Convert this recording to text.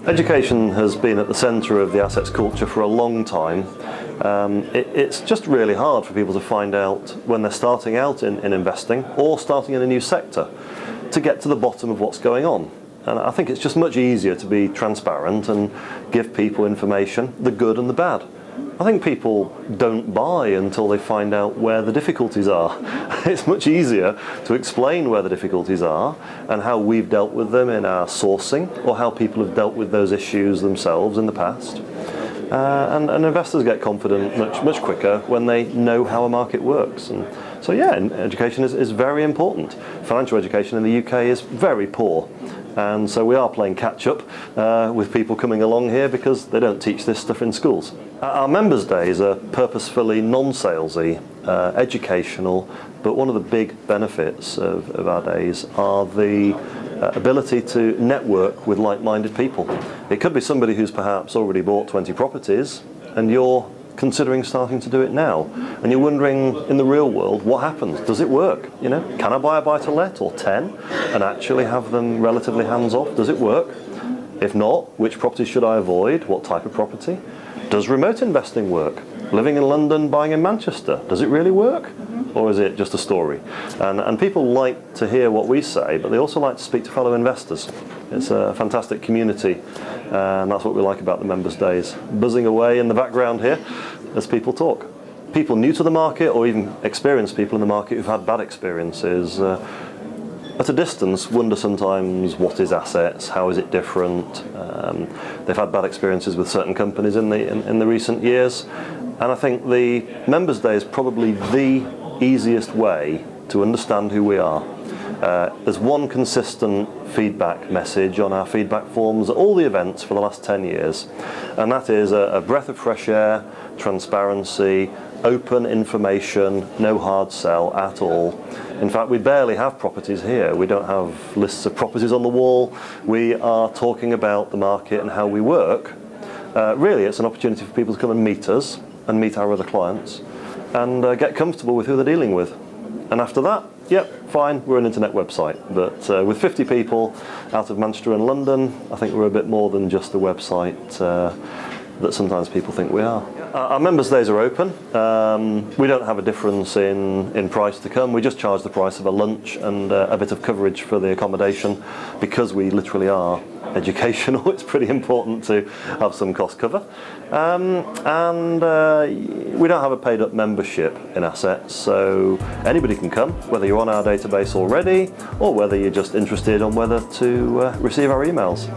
Education has been at the centre of the Assetz culture for a long time. It's just really hard for people to find out when they're starting out in investing or starting in a new sector to get to the bottom of what's going on. And I think it's just much easier to be transparent and give people information, the good and the bad. I think people don't buy until they find out where the difficulties are. It's much easier to explain where the difficulties are and how we've dealt with them in our sourcing or how people have dealt with those issues themselves in the past. And investors get confident much quicker when they know how a market works. And so yeah, education is very important. Financial education in the UK is very poor. And so we are playing catch up with people coming along here because they don't teach this stuff in schools. Our members' days are purposefully non-salesy, educational, but one of the big benefits of our days are the ability to network with like-minded people. It could be somebody who's perhaps already bought 20 properties and you're considering starting to do it now, and you're wondering in the real world what happens. Does it work? You know, can I buy a buy-to-let or 10 and actually have them relatively hands-off? Does it work? If not, which properties should I avoid? What type of property? Does remote investing work? Living in London, buying in Manchester, does it really work? Or is it just a story? And people like to hear what we say, but they also like to speak to fellow investors. It's a fantastic community, and that's what we like about the members' days. Buzzing away in the background here as people talk. People new to the market, or even experienced people in the market who've had bad experiences, at a distance wonder sometimes what is Assetz, how is it different. They've had bad experiences with certain companies in the recent years, and I think the members' day is probably the easiest way to understand who we are. There's one consistent feedback message on our feedback forms at all the events for the last 10 years, and that is a breath of fresh air, transparency, open information, no hard sell at all. In fact, we barely have properties here. We don't have lists of properties on the wall. We are talking about the market and how we work. Really, it's an opportunity for people to come and meet us and meet our other clients and get comfortable with who they're dealing with. And after that, yep, fine, we're an internet website. But with 50 people out of Manchester and London, I think we're a bit more than just a website that sometimes people think we are. Our members' days are open. We don't have a difference in price to come. We just charge the price of a lunch and a bit of coverage for the accommodation because we literally are educational. It's pretty important to have some cost cover. And we don't have a paid up membership in Assetz, so anybody can come, whether you're on our database already or whether you're just interested on whether to receive our emails.